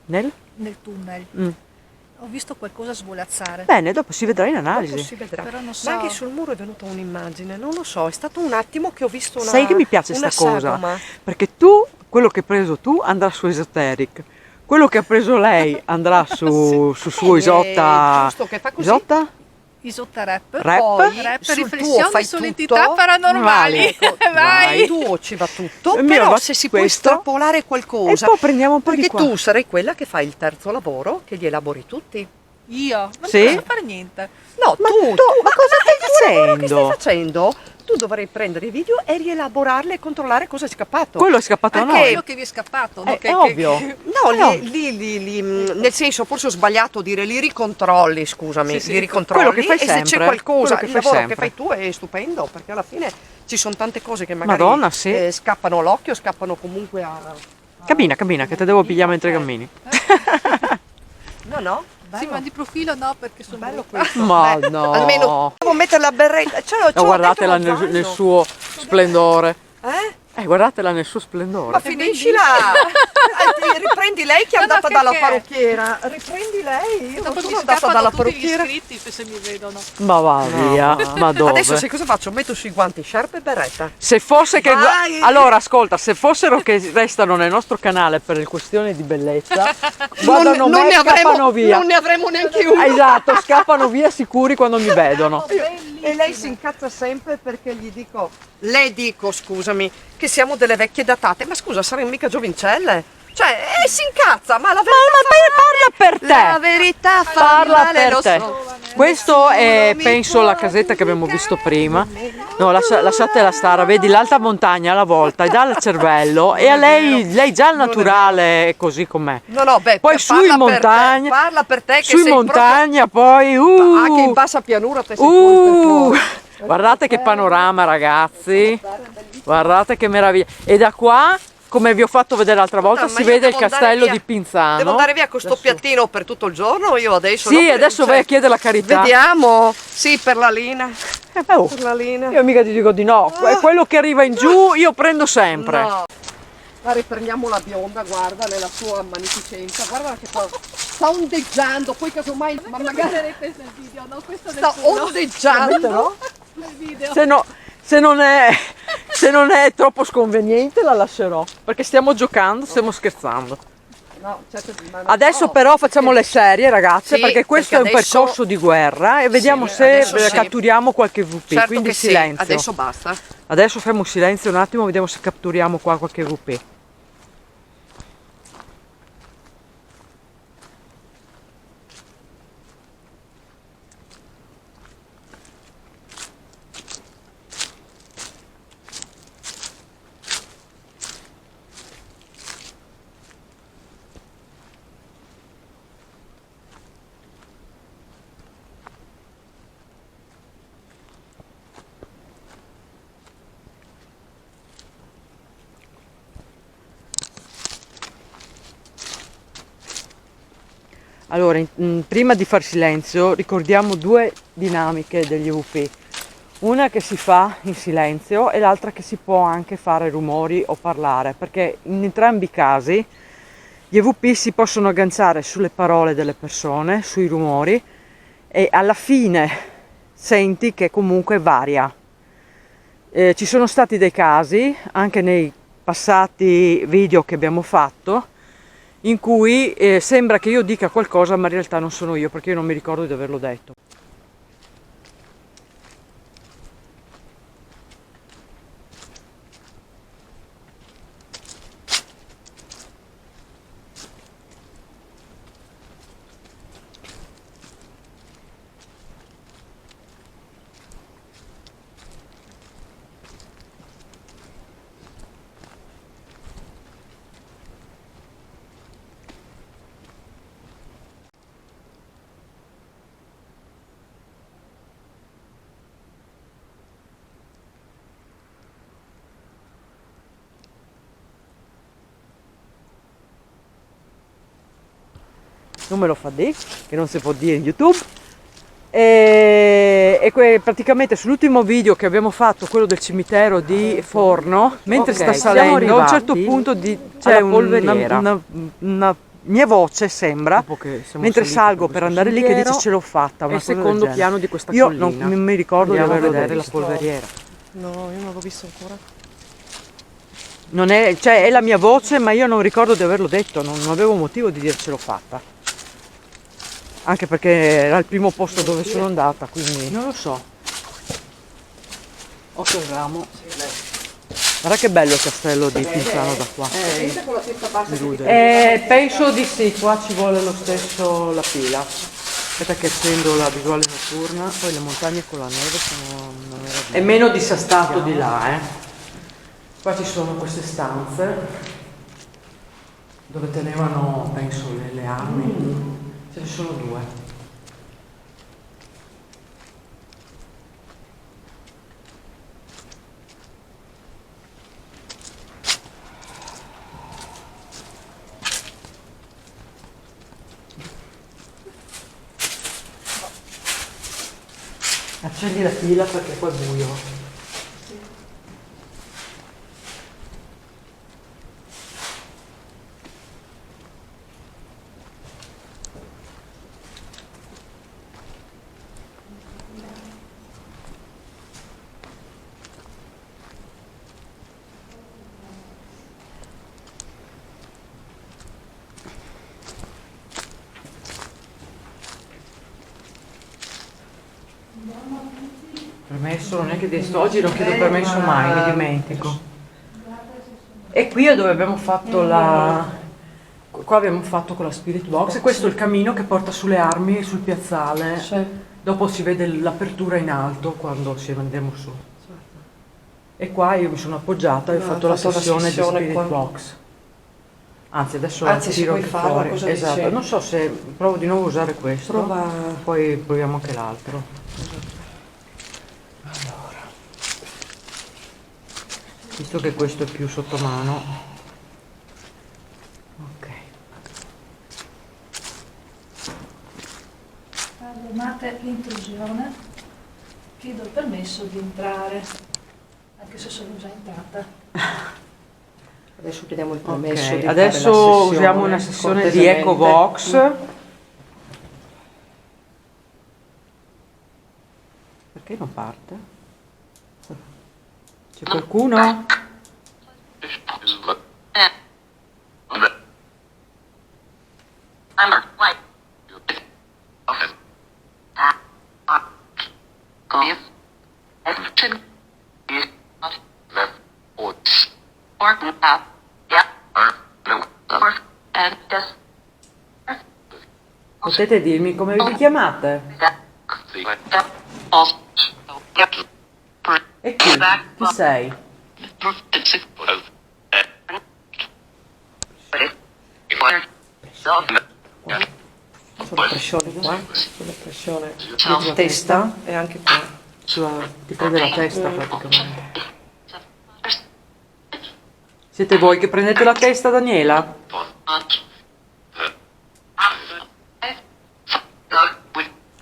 nel tunnel. Ho visto qualcosa svolazzare. Bene, dopo si vedrà in analisi. Dopo si vedrà. Però non so. Ma anche sul muro è venuta un'immagine, non lo so, è stato un attimo che ho visto una Sai che mi piace una sta cosa? sagoma. Perché tu, quello che hai preso tu andrà su Esoteric, quello che ha preso lei andrà su suo Isotta. Giusto che fa così. Isotta? Isotta Rap. Poi Rap, sul tuo riflessioni fai sull'entità tutto. paranormali. Ecco, Vai. Il tuo ci va tutto, Il mio però va se si può questo. estrapolare E qualcosa. poi prendiamo un po' di Perché qua. tu sarai quella che fa il terzo lavoro, che li elabori tutti. Io? Non Sì? posso fare niente. No, Ma tu, ma cosa stai il lavoro che stai facendo? facendo? Tu dovrai prendere i video e rielaborarli e controllare cosa è scappato. Quello è scappato a Perché- noi. Quello che vi è scappato. no? È ovvio. No, No. nel senso, forse ho sbagliato a dire li ricontrolli, scusami, Sì, sì. li ricontrolli Quello che fai e se c'è sempre, qualcosa, quello che il fai lavoro sempre. che fai tu è stupendo, perché alla fine ci sono tante cose che magari Madonna, sì. scappano all'occhio, scappano comunque a... Cammina, che te devo pigliare mentre cammini. No, no, Sì, bello. ma di profilo no, perché sono Bello brutta. questo. Ma Beh, no. almeno devo mettere la berretta. Ce l'ho, ce No, l'ho guardatela dentro lo nel zaino. suo splendore. Eh? Guardatela nel suo splendore. Ma finiscila! Riprendi lei che è No, no, andata dalla che- parrucchiera. Riprendi lei, io non Dopo mi sono andata scappano dalla tutti gli parrucchiera. iscritti se mi vedono. Ma va via, ma dove? Adesso sai cosa faccio? Metto sui guanti, sciarpe e berretta. Se fosse che... Vai! Allora, ascolta, se fossero che restano nel nostro canale per le questioni di bellezza, guardano me e scappano via. Non ne avremo neanche uno. Esatto, scappano via sicuri quando mi vedono. E lei si incazza sempre perché gli dico, le dico, scusami, che siamo delle vecchie datate. Ma scusa, saremo mica giovincelle? Cioè, si incazza, ma la verità Parla per te! La verità fa Parla male, per lo te. so. Questo è, mi penso, può la casetta che abbiamo visto prima. giudicare. No, lasciatela stare, vedi l'alta montagna alla volta e dà al cervello e a lei già il Non è naturale è così com'è. No, beh, Poi su in montagna, parla per te che su in sei montagna poi proprio, anche in bassa pianura te sei fuori per fuori. guardate che panorama ragazzi, guardate che meraviglia. E da qua, come vi ho fatto vedere l'altra volta, No, ma si io vede il devo andare castello via. di Pinzano. Devo andare via con sto piattino per tutto il giorno, io adesso Sì, no, adesso cioè, vai a chiedere la carità. Vediamo, sì, per la linea. Oh, Per la linea. io mica ti dico di no, quello che arriva in giù io prendo sempre. No. Ma riprendiamo la bionda, guarda, nella sua magnificenza, guarda che sta ondeggiando, poi casomai, ma magari Vedrete nel video, no? Questo nel sta culo. ondeggiando. Nel video. Se non è troppo sconveniente la lascerò, perché stiamo giocando, stiamo scherzando. No, certo, ma no. Adesso però facciamo le serie ragazze, Sì, perché questo perché è un adesso- percorso di guerra e vediamo se adesso sì. catturiamo qualche VP, Certo quindi che sì, silenzio. adesso basta. Adesso facciamo silenzio un attimo, vediamo se catturiamo qua qualche VP. Allora, prima di far silenzio ricordiamo due dinamiche degli EVP. Una che si fa in silenzio e l'altra che si può anche fare rumori o parlare, perché in entrambi i casi gli EVP si possono agganciare sulle parole delle persone, sui rumori e alla fine senti che comunque varia. Ci sono stati dei casi, anche nei passati video che abbiamo fatto, in cui sembra che io dica qualcosa ma in realtà non sono io, perché io non mi ricordo di averlo detto. Non me lo fa dire, che non si può dire in YouTube. Praticamente sull'ultimo video che abbiamo fatto, quello del cimitero di Forno, mentre Ok, sta siamo salendo, a un certo arrivati punto c'è alla polveriera. una mia voce sembra, Dopo che siamo mentre saliti salgo per per questo andare lì, che sentiero, dice ce l'ho fatta. è Una il cosa del secondo genere. piano di questa Io collina. non mi ricordo Andiamo di a averlo vedere la detto. polveriera. No, io non l'ho visto ancora. Non è, cioè, è la mia voce, ma io non ricordo di averlo detto, non avevo motivo di dircelo fatta. Anche perché era il primo posto dove sono andata, quindi non lo so. Osserviamo. Guarda che bello il castello di Pinzano da qua. Con la testa bassa Penso di sì, qua ci vuole lo stesso la pila. Aspetta che accendo la visuale notturna, poi le montagne con la neve sono una meraviglia. È meno dissastato di là, Qua ci sono queste stanze dove tenevano, penso, le armi. Ce ne sono due. Accendi la pila perché qua è buio. Permesso, non è che adesso oggi non chiedo permesso mai, mi dimentico. E qui è dove abbiamo fatto qua abbiamo fatto con la Spirit Box, e questo è il cammino che porta sulle armi sul piazzale. Dopo si vede l'apertura in alto quando ci andiamo su. E qua io mi sono appoggiata e ho fatto la sessione di Spirit qua. Box. Anzi, adesso Anzi, se tiro puoi anche farla, fuori. cosa Esatto, dicevi? non so se provo di nuovo a usare questo, Prova. poi proviamo anche l'altro. Visto che questo è più sotto mano. Ok. Fermate l'intrusione. Chiedo il permesso di entrare, anche se sono già entrata. Adesso chiediamo il permesso Ok, di adesso fare la sessione, usiamo una sessione di cortesemente. EcoVox. Perché non parte? C'è qualcuno? Potete dirmi come vi chiamate? E chi? Chi sei? Sulla pressione qua, sulla pressione sulla testa e anche qua. Ti prende la testa praticamente. Siete voi che prendete la testa, Daniela?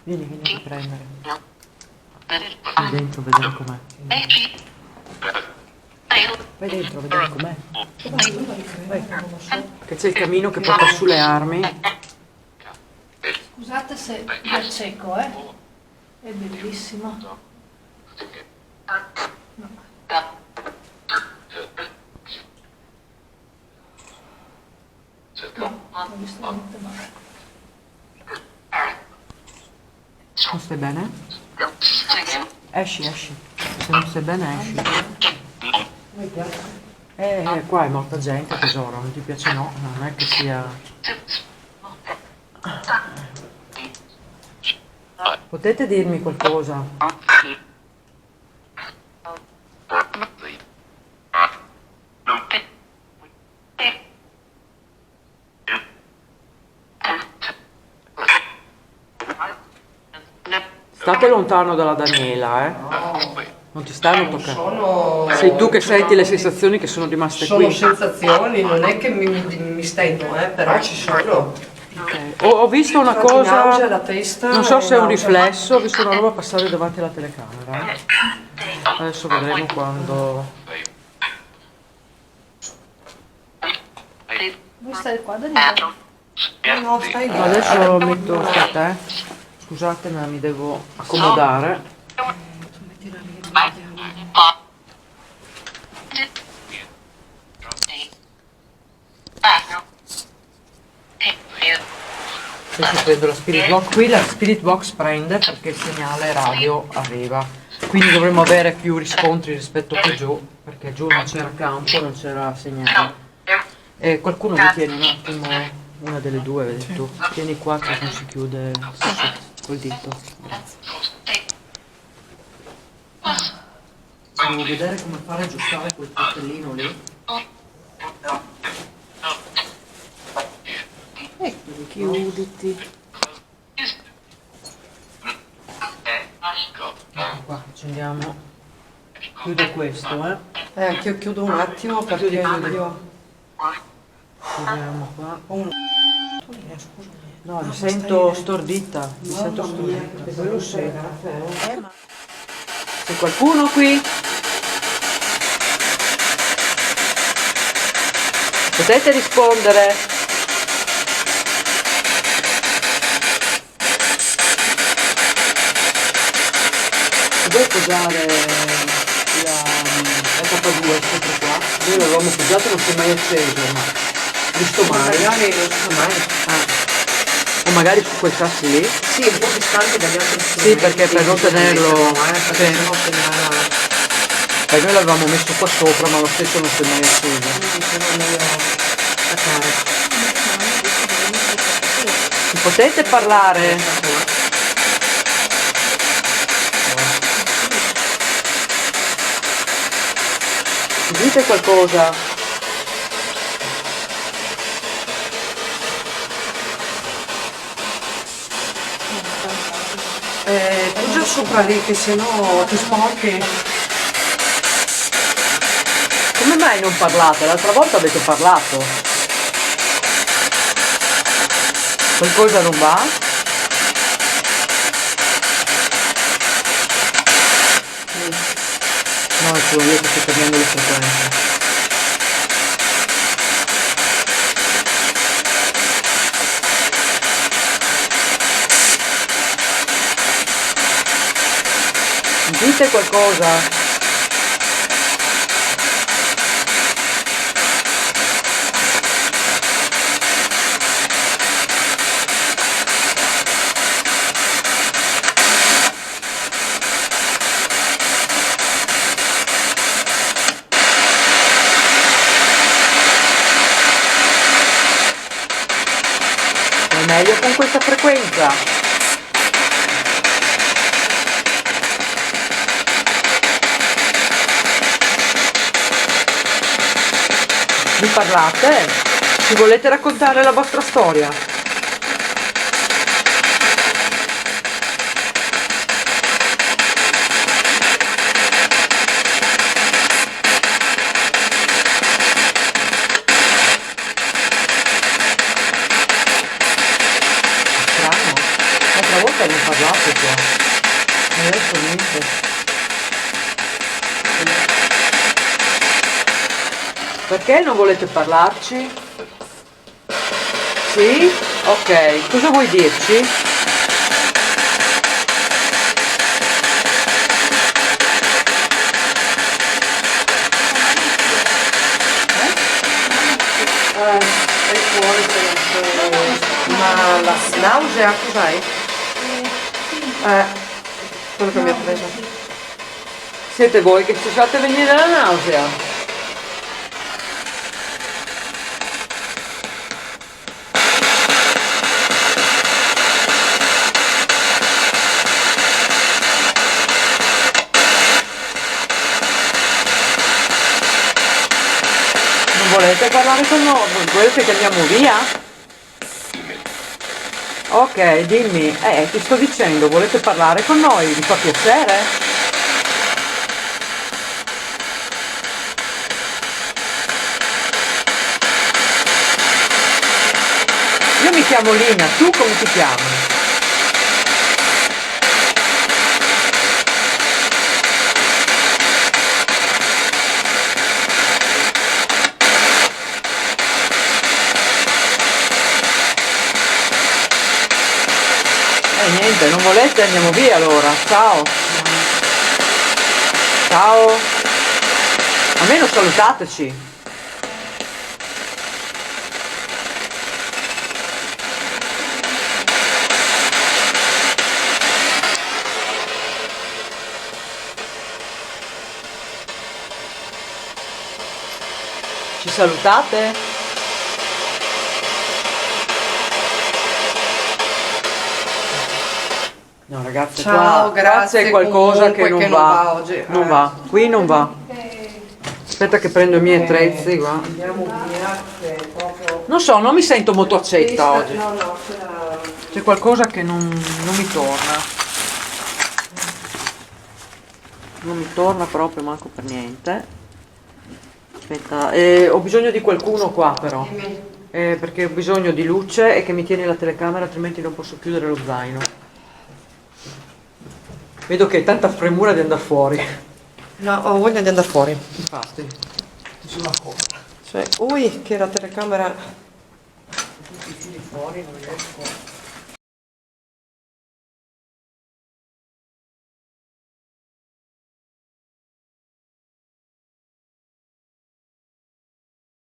Vieni a prendere. Vai dentro a vedere com'è. Vai dentro a vedere com'è. Vai. Che c'è il camino che porta sulle armi. Scusate se vi acceco, È bellissimo. No. No, non ho visto niente male. Non stai bene? Esci. Se non stai bene, esci. Qua è molta gente, tesoro, non ti piace no? Non è che sia... Potete dirmi qualcosa? State lontano dalla Daniela, Non ti stanno toccando. Sei tu che senti le sensazioni che sono rimaste Sono qui. sensazioni, non è che mi stendo, però ci sono. Okay. Ho visto una Infatti, cosa, nausea alla testa, non so se è un nausea. ho visto una roba passare davanti alla telecamera. Adesso vedremo quando... Vuoi stare qua, Daniela? No, stai lì. Adesso metto, aspetta, scusate, ma mi devo accomodare. Adesso prendo la Spirit Box. Qui la Spirit Box prende perché il segnale radio arriva. Quindi dovremmo avere più riscontri rispetto che giù, perché giù non c'era campo, non c'era segnale. E qualcuno mi tiene un attimo, una delle due, vedi tu. Tieni qua che non si chiude col dito. Grazie. Devo vedere come fare a aggiustare quel coltellino lì. Ecco, chiuditi. Ecco qua, accendiamo. Chiudo questo, Anch'io chiudo un attimo perché io chiudiamo qua. ho un... No, mi sento stordita, mi sento stordita. quello sera. C'è qualcuno qui? Potete rispondere? Vuoi posare la K2 sopra qua? Noi l'avevamo posato, non si è mai acceso, ma visto mai. Magari non so mai. O magari su quei sassi lì? Sì, un po' distante dagli altri strumenti. Sì, perché per non tenerlo, perché sì. sennò segnala. Noi l'avevamo messo qua sopra, ma lo stesso non si è mai acceso. Se non meglio staccare. Mi potete parlare? Dite qualcosa? Tu già sopra lì che sennò ti sporchi. Come mai non parlate? L'altra volta avete parlato. Qualcosa non va? No, sono io che sto cambiando le frequenze. Dite qualcosa? È meglio con questa frequenza? Mi parlate? Ci volete raccontare la vostra storia? Strano, l'altra volta non parlate qua. Adesso niente. Perché non volete parlarci? Sì? Ok, cosa vuoi dirci? Sei fuori ma la nausea cos'hai? Quello che mi ha preso. Siete voi che ci fate venire la nausea? Volete parlare con noi? Volete che andiamo via? Ok, dimmi. Ti sto dicendo, volete parlare con noi? Vi fa piacere? Io mi chiamo Lina, tu come ti chiami? Niente, non volete? Andiamo via allora. Ciao. Ciao. Almeno salutateci. Ci salutate? No ragazzi, Ciao, qua grazie c'è qualcosa che comunque non che va. non va oggi. Non va, qui non va. Aspetta che prendo i miei attrezzi qua. Andiamo via, che è proprio... Non so, non mi sento molto accetta oggi. No, no, C'è qualcosa che non mi torna. Non mi torna proprio, manco per niente. Aspetta, ho bisogno di qualcuno qua però. Perché ho bisogno di luce e che mi tieni la telecamera, altrimenti non posso chiudere lo zaino. Vedo che hai tanta premura di andare fuori. no, ho voglia di andare fuori. Infatti, ti sono accorta. Cioè, ui, che la telecamera... Tutti i fili fuori, non riesco.